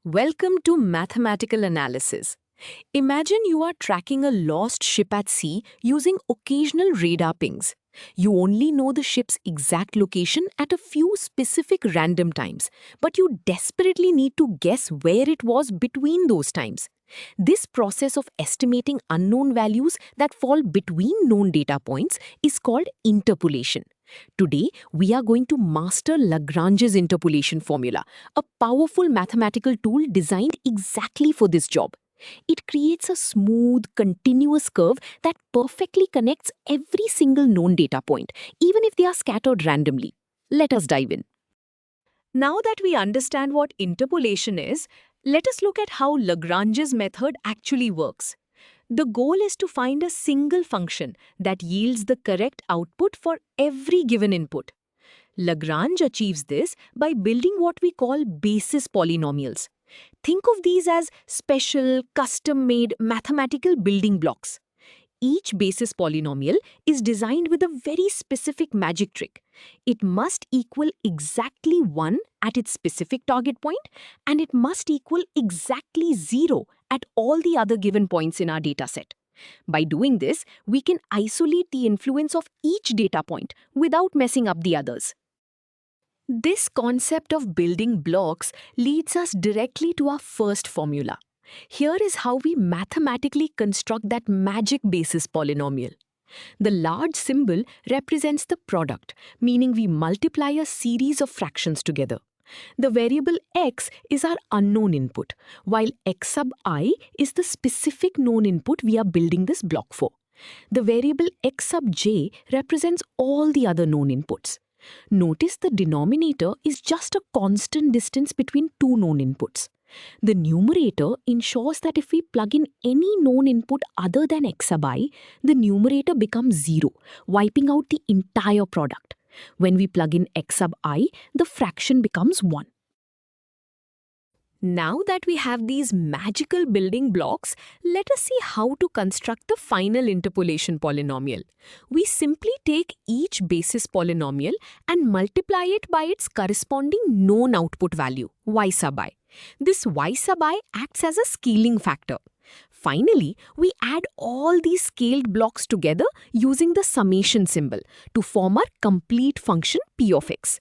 Welcome to Mathematical Analysis. Imagine you are tracking a lost ship at sea using occasional radar pings. You only know the ship's exact location at a few specific random times, but you desperately need to guess where it was between those times. This process of estimating unknown values that fall between known data points is called interpolation. Today, we are going to master Lagrange's interpolation formula, a powerful mathematical tool designed exactly for this job. It creates a smooth, continuous curve that perfectly connects every single known data point, even if they are scattered randomly. Let us dive in. Now that we understand what interpolation is, let us look at how Lagrange's method actually works. The goal is to find a single function that yields the correct output for every given input. Lagrange achieves this by building what we call basis polynomials. Think of these as special, custom-made mathematical building blocks. Each basis polynomial is designed with a very specific magic trick. It must equal exactly 1 at its specific target point, and it must equal exactly 0 at all the other given points in our dataset. By doing this, we can isolate the influence of each data point without messing up the others. This concept of building blocks leads us directly to our first formula. Here is how we mathematically construct that magic basis polynomial. The large symbol represents the product, meaning we multiply a series of fractions together. The variable x is our unknown input, while x sub I is the specific known input we are building this block for. The variable x sub j represents all the other known inputs. Notice the denominator is just a constant distance between two known inputs. The numerator ensures that if we plug in any known input other than x sub I, the numerator becomes 0, wiping out the entire product. When we plug in x sub I, the fraction becomes 1. Now that we have these magical building blocks, let us see how to construct the final interpolation polynomial. We simply take each basis polynomial and multiply it by its corresponding known output value, y sub I. This y sub I acts as a scaling factor. Finally, we add all these scaled blocks together using the summation symbol to form our complete function p of x.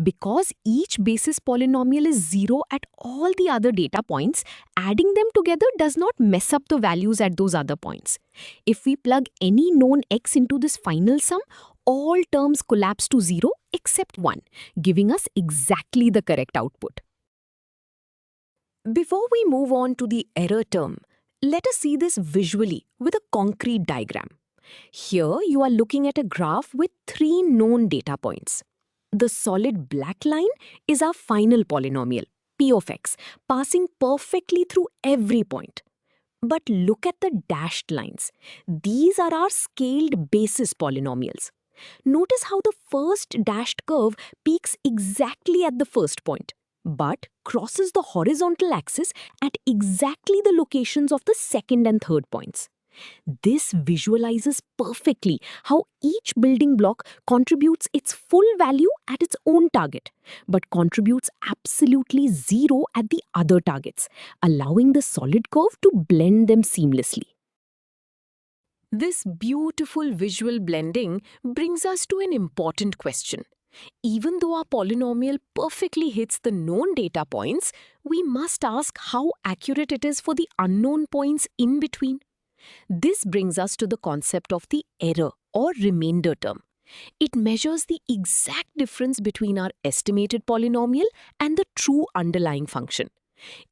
Because each basis polynomial is 0 at all the other data points, adding them together does not mess up the values at those other points. If we plug any known x into this final sum, all terms collapse to 0 except 1, giving us exactly the correct output. Before we move on to the error term, let us see this visually with a concrete diagram. Here you are looking at a graph with 3 known data points. The solid black line is our final polynomial, p of x, passing perfectly through every point. But look at the dashed lines. These are our scaled basis polynomials. Notice how the first dashed curve peaks exactly at the first point, but crosses the horizontal axis at exactly the locations of the second and third points. This visualizes perfectly how each building block contributes its full value at its own target, but contributes absolutely 0 at the other targets, allowing the solid curve to blend them seamlessly. This beautiful visual blending brings us to an important question. Even though our polynomial perfectly hits the known data points, we must ask how accurate it is for the unknown points in between. This brings us to the concept of the error or remainder term. It measures the exact difference between our estimated polynomial and the true underlying function.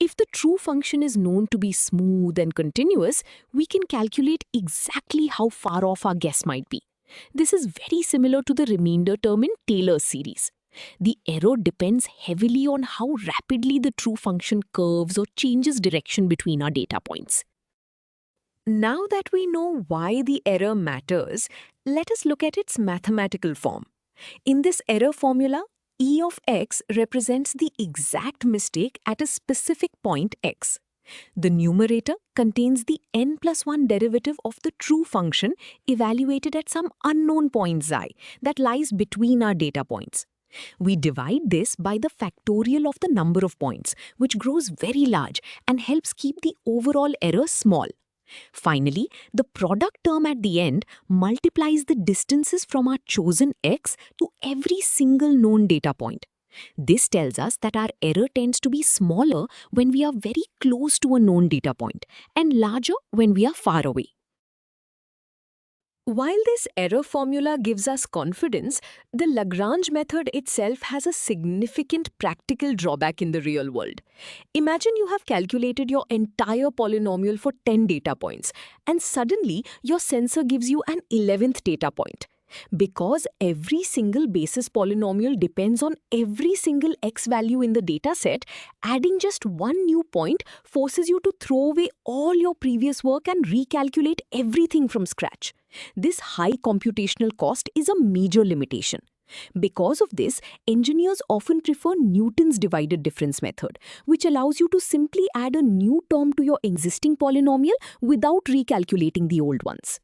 If the true function is known to be smooth and continuous, we can calculate exactly how far off our guess might be. This is very similar to the remainder term in Taylor's series. The error depends heavily on how rapidly the true function curves or changes direction between our data points. Now that we know why the error matters, let us look at its mathematical form. In this error formula, e of x represents the exact mistake at a specific point x. The numerator contains the n plus 1 derivative of the true function evaluated at some unknown point xi that lies between our data points. We divide this by the factorial of the number of points, which grows very large and helps keep the overall error small. Finally, the product term at the end multiplies the distances from our chosen x to every single known data point. This tells us that our error tends to be smaller when we are very close to a known data point and larger when we are far away. While this error formula gives us confidence, the Lagrange method itself has a significant practical drawback in the real world. Imagine you have calculated your entire polynomial for 10 data points, and suddenly your sensor gives you an 11th data point. Because every single basis polynomial depends on every single x value in the dataset, adding just one new point forces you to throw away all your previous work and recalculate everything from scratch. This high computational cost is a major limitation. Because of this, engineers often prefer Newton's divided difference method, which allows you to simply add a new term to your existing polynomial without recalculating the old ones.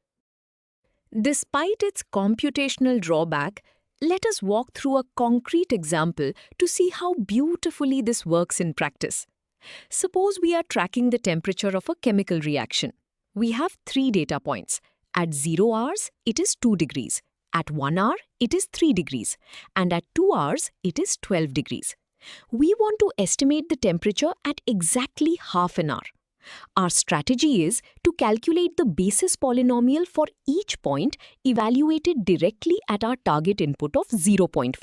Despite its computational drawback, let us walk through a concrete example to see how beautifully this works in practice. Suppose we are tracking the temperature of a chemical reaction. We have 3 data points. At 0 hours, it is 2 degrees. At 1 hour, it is 3 degrees. And at 2 hours, it is 12 degrees. We want to estimate the temperature at exactly half an hour. Our strategy is to calculate the basis polynomial for each point evaluated directly at our target input of 0.5.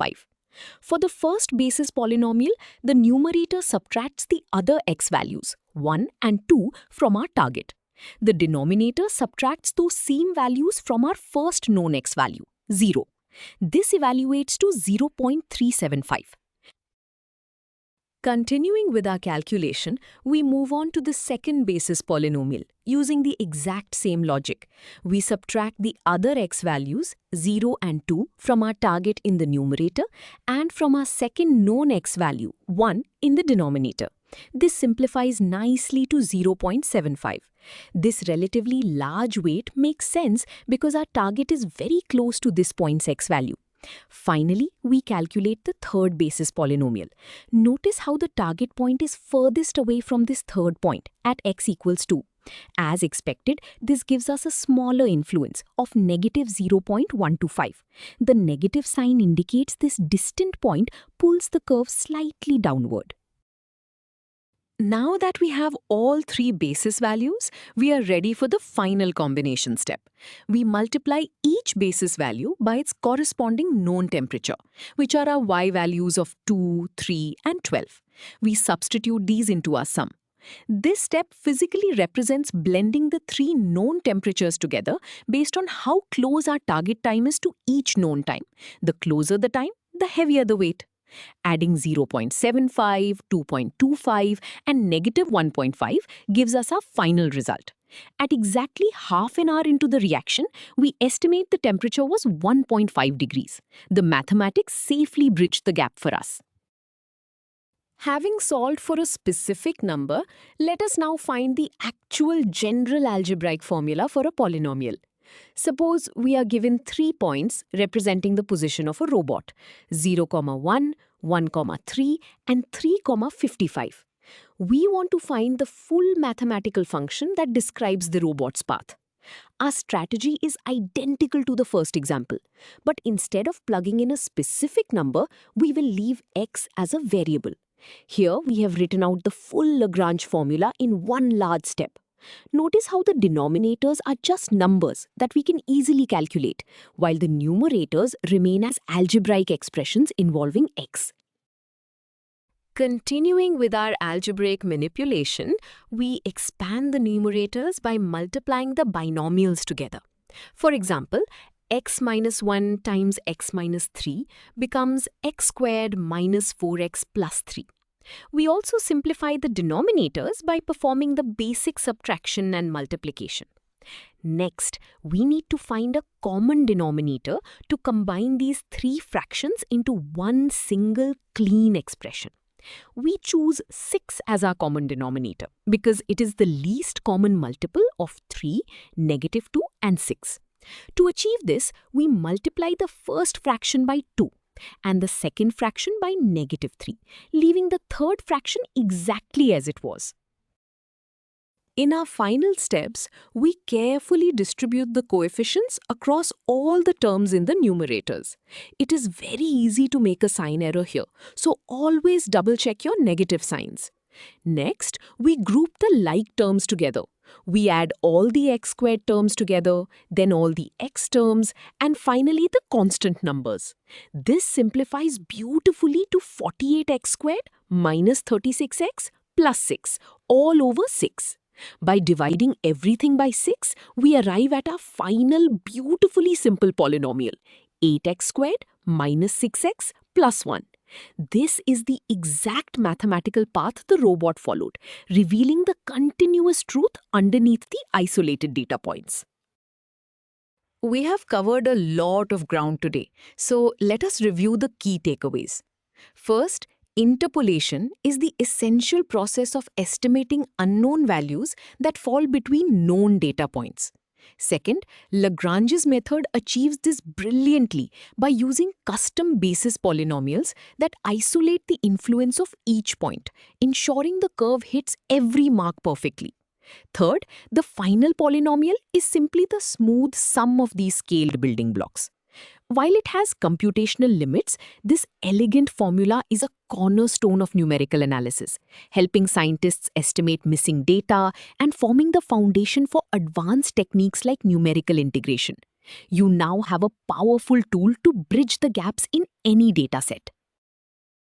For the first basis polynomial, the numerator subtracts the other x values, 1 and 2, from our target. The denominator subtracts those same values from our first known x value, 0. This evaluates to 0.375. Continuing with our calculation, we move on to the second basis polynomial using the exact same logic. We subtract the other x values, 0 and 2, from our target in the numerator and from our second known x value, 1, in the denominator. This simplifies nicely to 0.75. This relatively large weight makes sense because our target is very close to this point's x value. Finally, we calculate the third basis polynomial. Notice how the target point is furthest away from this third point at x equals 2. As expected, this gives us a smaller influence of negative 0.125. The negative sign indicates this distant point pulls the curve slightly downward. Now that we have all 3 basis values, we are ready for the final combination step. We multiply each basis value by its corresponding known temperature, which are our y values of 2, 3, and 12. We substitute these into our sum. This step physically represents blending the 3 known temperatures together based on how close our target time is to each known time. The closer the time, the heavier the weight. Adding 0.75, 2.25, and negative 1.5 gives us our final result. At exactly half an hour into the reaction, we estimate the temperature was 1.5 degrees. The mathematics safely bridged the gap for us. Having solved for a specific number, let us now find the actual general algebraic formula for a polynomial. Suppose we are given 3 points representing the position of a robot, 0,1, 1,3, and 3,55. We want to find the full mathematical function that describes the robot's path. Our strategy is identical to the first example, but instead of plugging in a specific number, we will leave x as a variable. Here we have written out the full Lagrange formula in one large step. Notice how the denominators are just numbers that we can easily calculate, while the numerators remain as algebraic expressions involving x. Continuing with our algebraic manipulation, we expand the numerators by multiplying the binomials together. For example, x minus 1 times x minus 3 becomes x squared minus 4x plus 3. We also simplify the denominators by performing the basic subtraction and multiplication. Next, we need to find a common denominator to combine these 3 fractions into one single clean expression. We choose 6 as our common denominator because it is the least common multiple of 3, -2, and 6. To achieve this, we multiply the first fraction by 2. and the second fraction by -3, leaving the third fraction exactly as it was. In our final steps, we carefully distribute the coefficients across all the terms in the numerators. It is very easy to make a sign error here, so always double-check your negative signs. Next, we group the like terms together. We add all the x squared terms together, then all the x terms, and finally the constant numbers. This simplifies beautifully to 48x squared minus 36x plus 6, all over 6. By dividing everything by 6, we arrive at our final beautifully simple polynomial, 8x squared minus 6x plus 1. This is the exact mathematical path the robot followed, revealing the continuous truth underneath the isolated data points. We have covered a lot of ground today, so let us review the key takeaways. First, interpolation is the essential process of estimating unknown values that fall between known data points. Second, Lagrange's method achieves this brilliantly by using custom basis polynomials that isolate the influence of each point, ensuring the curve hits every mark perfectly. Third, the final polynomial is simply the smooth sum of these scaled building blocks. While it has computational limits, this elegant formula is a cornerstone of numerical analysis, helping scientists estimate missing data and forming the foundation for advanced techniques like numerical integration. You now have a powerful tool to bridge the gaps in any dataset.